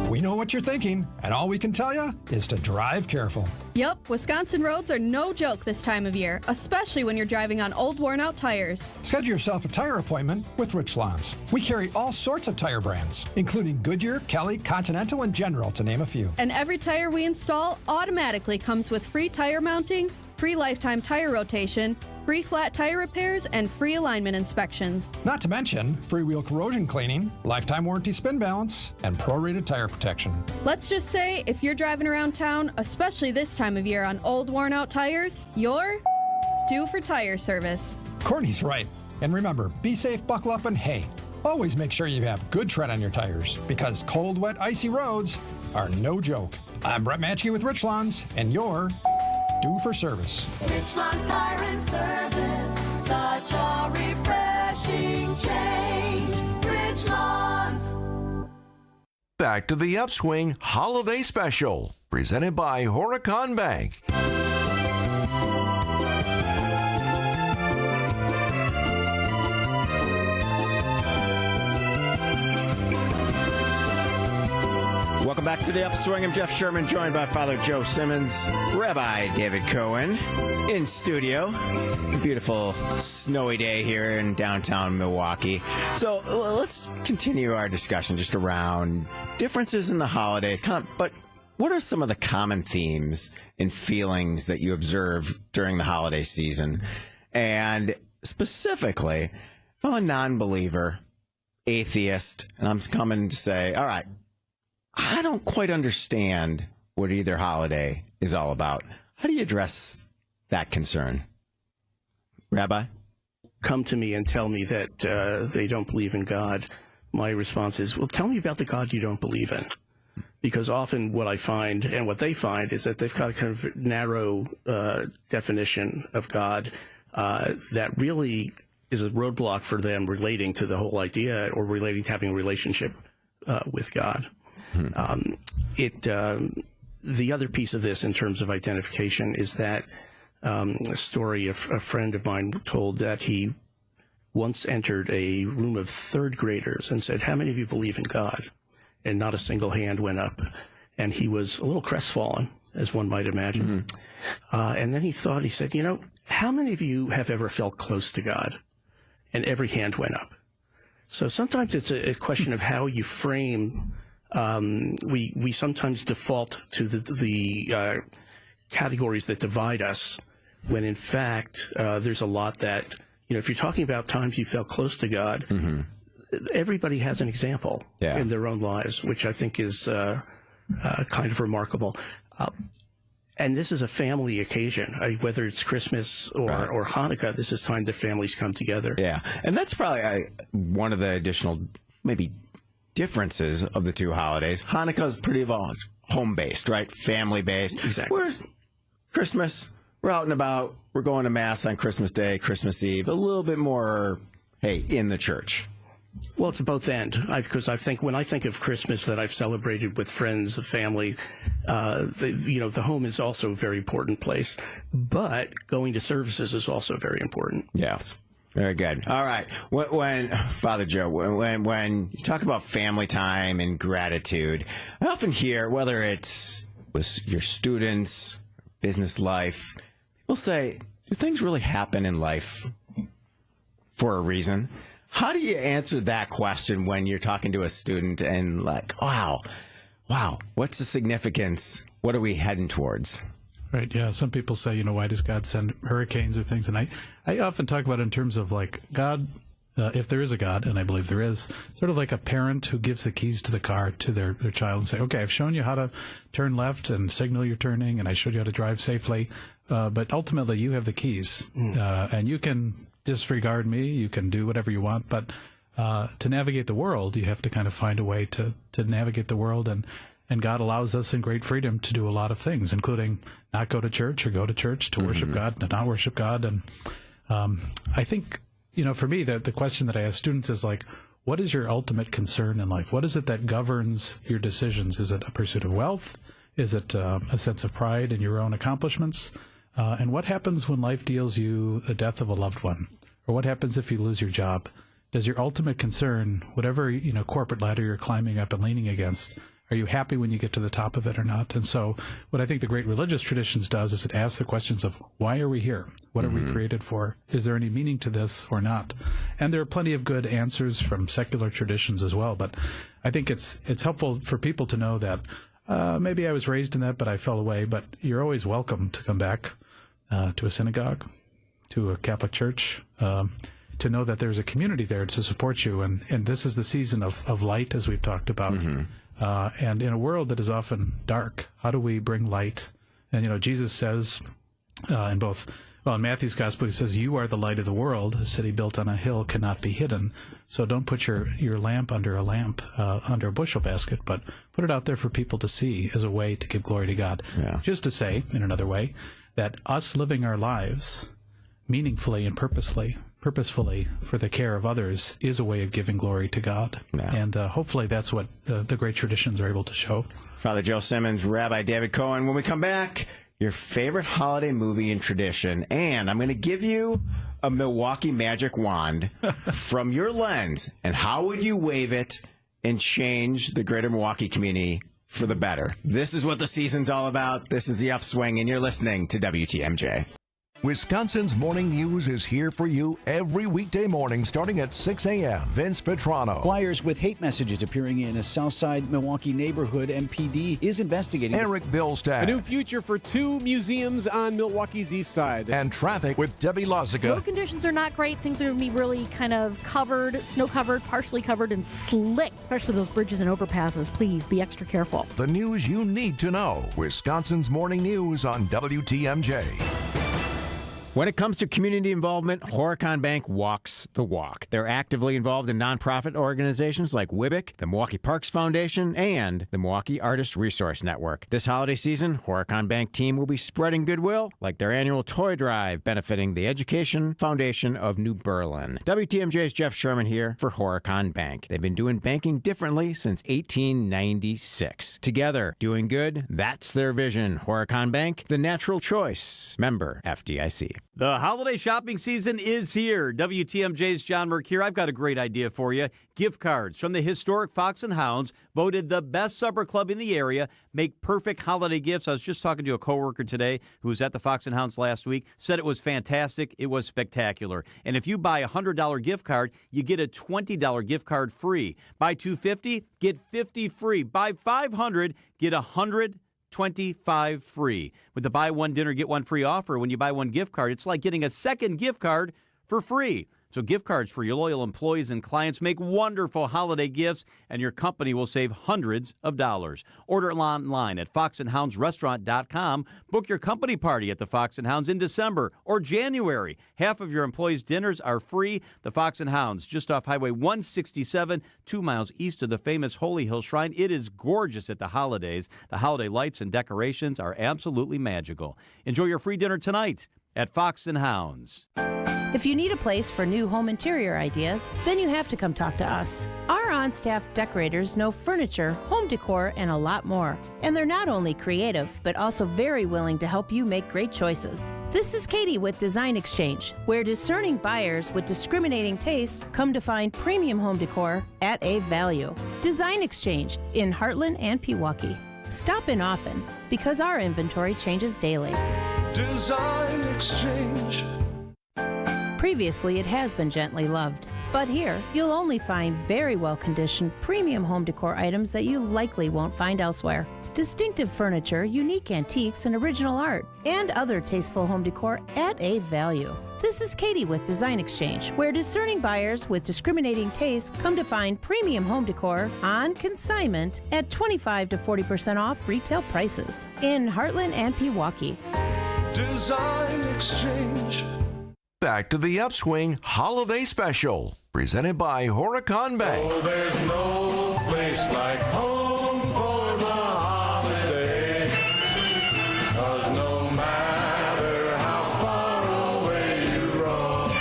We know what you're thinking, and all we can tell you is to drive careful. Yep, Wisconsin roads are no joke this time of year, especially when you're driving on old, worn-out tires. Schedule yourself a tire appointment with Rich Lawns. We carry all sorts of tire brands, including Goodyear, Kelly, Continental, and General, to name a few. And every tire we install automatically comes with free tire mounting, free lifetime tire rotation, free flat tire repairs, and free alignment inspections. Not to mention free wheel corrosion cleaning, lifetime warranty spin balance, and prorated tire protection. Let's just say if you're driving around town, especially this time of year on old, worn-out tires, you're due for tire service. Courtney's right. And remember, be safe, buckle up, and hey, always make sure you have good tread on your tires, because cold, wet, icy roads are no joke. I'm Brett Matchke with Rich Lawns, and you're due for service. Rich Lawns Tire and Service, such a refreshing change. Rich Lawns. Back to the Upswing Holiday Special, presented by Horicon Bank. Welcome back to the Upswing. I'm Jeff Sherman, joined by Father Joe Simmons, Rabbi David Cohen, in studio. A beautiful snowy day here in downtown Milwaukee. So let's continue our discussion just around differences in the holidays. But what are some of the common themes and feelings that you observe during the holiday season? And specifically, if I'm a non-believer, atheist, and I'm coming to say, all right, I don't quite understand what either holiday is all about. How do you address that concern? Rabbi? Come to me and tell me that they don't believe in God. My response is, well, tell me about the God you don't believe in. Because often what I find and what they find is that they've got a kind of narrow definition of God that really is a roadblock for them relating to the whole idea or relating to having a relationship with God. The other piece of this in terms of identification is that a story a friend of mine told that he once entered a room of third graders and said, how many of you believe in God? And not a single hand went up. And he was a little crestfallen, as one might imagine. And then he said, you know, how many of you have ever felt close to God? And every hand went up. So sometimes it's a question of how you frame. We sometimes default to the categories that divide us, when in fact there's a lot that, you know, if you're talking about times you felt close to God, everybody has an example in their own lives, which I think is kind of remarkable. And this is a family occasion, whether it's Christmas or Hanukkah. This is time that families come together. Yeah, and that's probably one of the additional maybe differences of the two holidays. Hanukkah is pretty home-based, right? Family-based. Exactly. Whereas Christmas, we're out and about. We're going to Mass on Christmas Day, Christmas Eve. A little bit more, hey, in the church. Well, it's both end, because I think when I think of Christmas that I've celebrated with friends, family, the home is also a very important place. But going to services is also very important. Yeah. Very good. All right. When Father Joe, when you talk about family time and gratitude, I often hear, whether it's with your students, business life, people say, do things really happen in life for a reason? How do you answer that question when you're talking to a student and like, wow, what's the significance? What are we heading towards? Right, yeah. Some people say, you know, why does God send hurricanes or things? And I often talk about it in terms of like God, if there is a God, and I believe there is, sort of like a parent who gives the keys to the car to their child and say, okay, I've shown you how to turn left and signal you're turning, and I showed you how to drive safely, but ultimately you have the keys, and you can disregard me, you can do whatever you want, but to navigate the world, you have to kind of find a way to navigate the world, and God allows us in great freedom to do a lot of things, including not go to church or go to church, to worship God, to not worship God. And I think, for me, the question that I ask students is like, what is your ultimate concern in life? What is it that governs your decisions? Is it a pursuit of wealth? Is it a sense of pride in your own accomplishments? And what happens when life deals you the death of a loved one? Or what happens if you lose your job? Does your ultimate concern, whatever corporate ladder you're climbing up and leaning against, are you happy when you get to the top of it or not? And so what I think the great religious traditions does is it asks the questions of, why are we here? What are we created for? Is there any meaning to this or not? And there are plenty of good answers from secular traditions as well. But I think it's helpful for people to know that maybe I was raised in that, but I fell away. But you're always welcome to come back to a synagogue, to a Catholic church, to know that there's a community there to support you. And this is the season of light, as we've talked about. And in a world that is often dark, how do we bring light? And, Jesus says in Matthew's gospel, he says, you are the light of the world. A city built on a hill cannot be hidden. So don't put your lamp under a bushel basket, but put it out there for people to see as a way to give glory to God. Yeah. Just to say, in another way, that us living our lives meaningfully and purposefully for the care of others is a way of giving glory to God. Yeah. And hopefully that's what the great traditions are able to show. Father Joe Simmons, Rabbi David Cohen. When we come back, your favorite holiday movie and tradition. And I'm going to give you a Milwaukee magic wand from your lens. And how would you wave it and change the greater Milwaukee community for the better? This is what the season's all about. This is the Upswing, and you're listening to WTMJ. Wisconsin's Morning News is here for you every weekday morning starting at 6 a.m. Vince Petrano. Flyers with hate messages appearing in a Southside Milwaukee neighborhood. MPD is investigating. Eric Billstad. A new future for 2 museums on Milwaukee's east side. And traffic with Debbie Lozica. Road conditions are not great. Things are going to be really kind of covered, snow-covered, partially covered, and slick, especially those bridges and overpasses. Please be extra careful. The news you need to know. Wisconsin's Morning News on WTMJ. When it comes to community involvement, Horicon Bank walks the walk. They're actively involved in nonprofit organizations like WIBIC, the Milwaukee Parks Foundation, and the Milwaukee Artist Resource Network. This holiday season, Horicon Bank team will be spreading goodwill, like their annual toy drive benefiting the Education Foundation of New Berlin. WTMJ's Jeff Sherman here for Horicon Bank. They've been doing banking differently since 1896. Together, doing good, that's their vision. Horicon Bank, the natural choice. Member FDIC. The holiday shopping season is here. WTMJ's John Merck here. I've got a great idea for you. Gift cards from the historic Fox and Hounds, voted the best supper club in the area, make perfect holiday gifts. I was just talking to a coworker today who was at the Fox and Hounds last week, said it was fantastic. It was spectacular. And if you buy a $100 gift card, you get a $20 gift card free. Buy $250, get $50 free. Buy $500, get $125 free. With the buy one dinner, get one free offer, when you buy one gift card, it's like getting a second gift card for free. So gift cards for your loyal employees and clients make wonderful holiday gifts, and your company will save hundreds of dollars. Order online at foxandhoundsrestaurant.com. Book your company party at the Fox and Hounds in December or January. Half of your employees' dinners are free. The Fox and Hounds, just off Highway 167, 2 miles east of the famous Holy Hill Shrine. It is gorgeous at the holidays. The holiday lights and decorations are absolutely magical. Enjoy your free dinner tonight at Fox and Hounds. If you need a place for new home interior ideas, then you have to come talk to us. Our on-staff decorators know furniture, home decor, and a lot more. And they're not only creative, but also very willing to help you make great choices. This is Katie with Design Exchange, where discerning buyers with discriminating taste come to find premium home decor at a value. Design Exchange in Heartland and Pewaukee. Stop in often, because our inventory changes daily. Design Exchange. Previously, it has been gently loved, but here you'll only find very well-conditioned premium home decor items that you likely won't find elsewhere. Distinctive furniture, unique antiques, and original art, and other tasteful home decor at a value. This is Katie with Design Exchange, where discerning buyers with discriminating taste come to find premium home decor on consignment at 25 to 40% off retail prices in Heartland and Pewaukee. Design Exchange. Back to the Upswing Holiday Special, Presented by Horicon Bank. Oh, there's no place like home for the holiday. 'Cause no matter how far away you roam.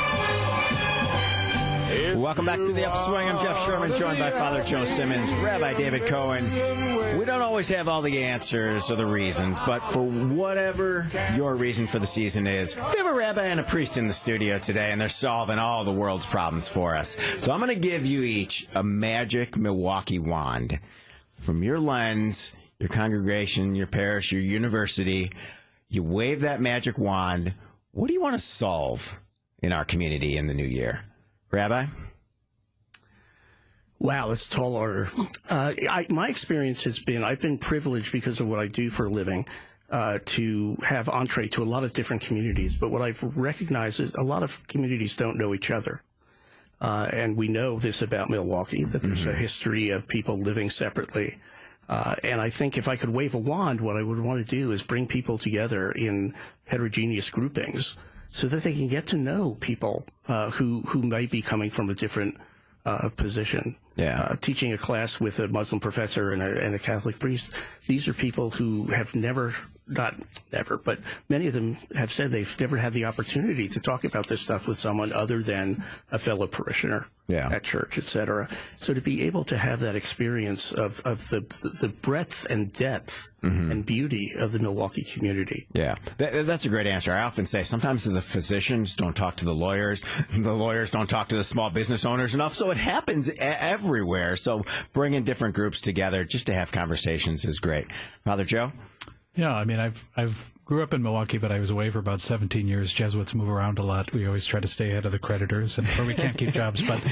Welcome back to the Upswing. I'm Jeff Sherman, joined by Father Joe Simmons, Rabbi David Cohen. We don't always have all the answers or the reasons, but for whatever your reason for the season is, we have a rabbi and a priest in the studio today, and they're solving all the world's problems for us. So I'm going to give you each a magic Milwaukee wand. From your lens, your congregation, your parish, your university, you wave that magic wand. What do you want to solve in our community in the new year? Rabbi? Wow, that's a tall order. My experience has been, I've been privileged because of what I do for a living to have entree to a lot of different communities. But what I've recognized is a lot of communities don't know each other. And we know this about Milwaukee, that there's a history of people living separately. And I think if I could wave a wand, what I would want to do is bring people together in heterogeneous groupings so that they can get to know people who might be coming from a different position. Yeah. Teaching a class with a Muslim professor and a Catholic priest, these are people who have not never, but many of them have said they've never had the opportunity to talk about this stuff with someone other than a fellow parishioner at church, etc. So to be able to have that experience of the breadth and depth and beauty of the Milwaukee community. Yeah, that's a great answer. I often say sometimes the physicians don't talk to the lawyers don't talk to the small business owners enough, so it happens everywhere. So bringing different groups together just to have conversations is great. Father Joe? Yeah, I mean, I've grew up in Milwaukee, but I was away for about 17 years. Jesuits move around a lot. We always try to stay ahead of the creditors, or we can't keep jobs. But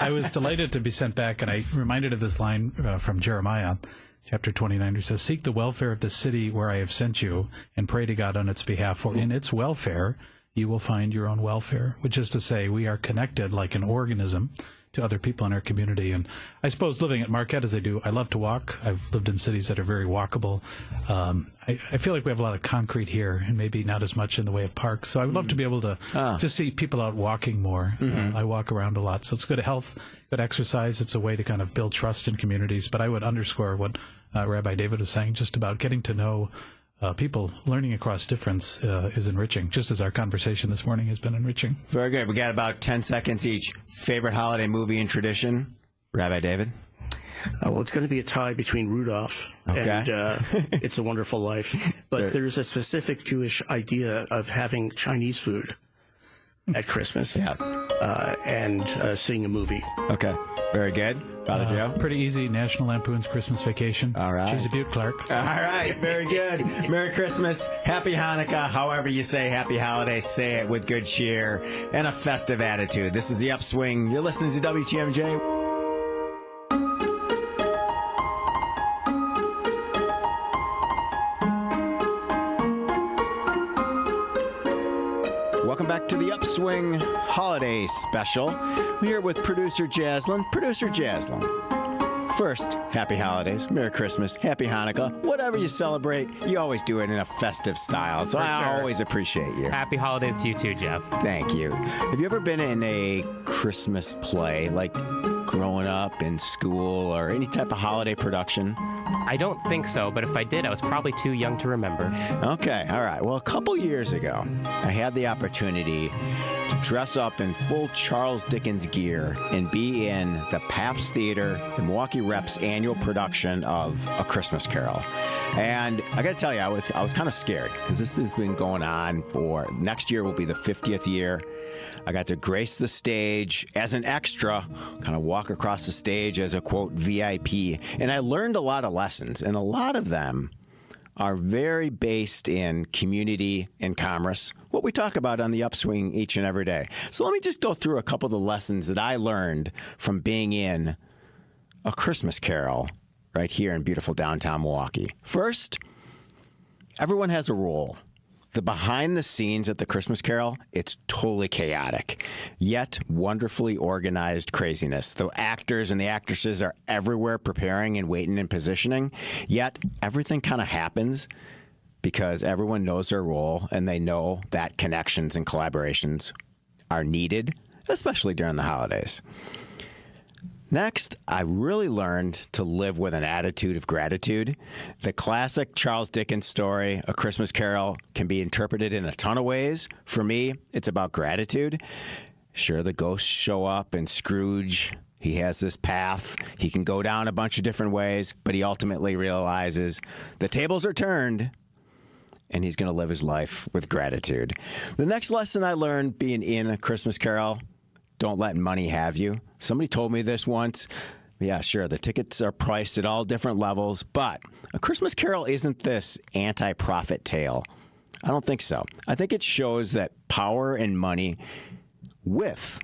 I was delighted to be sent back, and I reminded of this line from Jeremiah, chapter 29, who says, "Seek the welfare of the city where I have sent you, and pray to God on its behalf, for in its welfare you will find your own welfare," which is to say we are connected like an organism to other people in our community. And I suppose living at Marquette as I do, I love to walk. I've lived in cities that are very walkable. I feel like we have a lot of concrete here and maybe not as much in the way of parks. So I would love to be able to just see people out walking more. I walk around a lot. So it's good health, good exercise. It's a way to kind of build trust in communities. But I would underscore what Rabbi David was saying just about getting to know people. Learning across difference is enriching, just as our conversation this morning has been enriching. Very good. We got about 10 seconds each. Favorite holiday movie and tradition? Rabbi David? Well, it's going to be a tie between Rudolph and It's a Wonderful Life. But there's a specific Jewish idea of having Chinese food at Christmas. Yes. And seeing a movie. Okay. Very good. Father Joe? Pretty easy. National Lampoon's Christmas Vacation. All right. She's a beaut, Clark. All right. Very good. Merry Christmas. Happy Hanukkah. However you say Happy Holidays, say it with good cheer and a festive attitude. This is The Upswing. You're listening to WTMJ. Welcome back to the Upswing Holiday Special. We're here with producer Jaslyn. Producer Jaslyn. First, happy holidays, Merry Christmas, Happy Hanukkah. Whatever you celebrate, you always do it in a festive style. So I always appreciate you. Happy holidays to you too, Jeff. Thank you. Have you ever been in a Christmas play, like growing up in school or any type of holiday production? I don't think so, but if I did, I was probably too young to remember. Okay, all right. Well, a couple years ago, I had the opportunity to dress up in full Charles Dickens gear and be in the Pabst Theater, the Milwaukee Rep's annual production of A Christmas Carol. And I got to tell you, I was kind of scared because this has been going on for next year will be the 50th year. I got to grace the stage as an extra, kind of walk across the stage as a, quote, VIP. And I learned a lot of lessons, and a lot of them are very based in community and commerce, what we talk about on the Upswing each and every day. So let me just go through a couple of the lessons that I learned from being in A Christmas Carol right here in beautiful downtown Milwaukee. First, everyone has a role. The behind the scenes at the Christmas Carol, it's totally chaotic, yet wonderfully organized craziness. The actors and the actresses are everywhere preparing and waiting and positioning, yet everything kind of happens because everyone knows their role and they know that connections and collaborations are needed especially during the holidays. Next, I really learned to live with an attitude of gratitude. The classic Charles Dickens story, A Christmas Carol, can be interpreted in a ton of ways. For me, it's about gratitude. Sure, the ghosts show up, and Scrooge, he has this path. He can go down a bunch of different ways, but he ultimately realizes the tables are turned, and he's going to live his life with gratitude. The next lesson I learned being in A Christmas Carol, don't let money have you. Somebody told me this once. Yeah, sure, the tickets are priced at all different levels, but A Christmas Carol isn't this anti-profit tale. I don't think so. I think it shows that with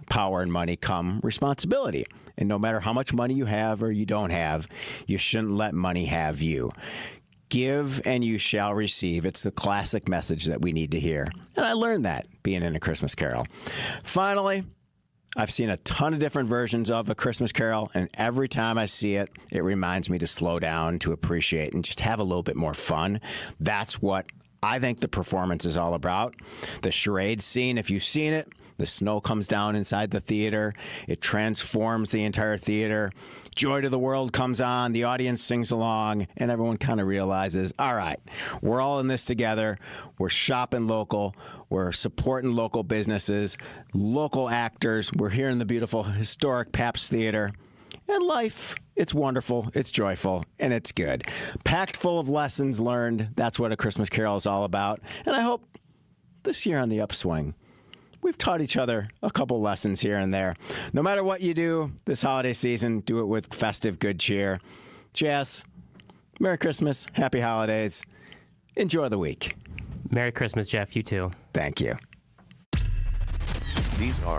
power and money come responsibility. And no matter how much money you have or you don't have, you shouldn't let money have you. Give and you shall receive. It's the classic message that we need to hear. And I learned that being in A Christmas Carol. Finally, I've seen a ton of different versions of A Christmas Carol, and every time I see it, it reminds me to slow down, to appreciate, and just have a little bit more fun. That's what I think the performance is all about. The charade scene, if you've seen it, the snow comes down inside the theater. It transforms the entire theater. Joy to the World comes on. The audience sings along, and everyone kind of realizes, all right, we're all in this together. We're shopping local. We're supporting local businesses, local actors. We're here in the beautiful, historic Pabst Theater. And life, it's wonderful, it's joyful, and it's good. Packed full of lessons learned. That's what A Christmas Carol is all about. And I hope this year on the Upswing, we've taught each other a couple lessons here and there. No matter what you do this holiday season, do it with festive good cheer. Jess, Merry Christmas, Happy Holidays. Enjoy the week. Merry Christmas, Jeff. You too. Thank you. These are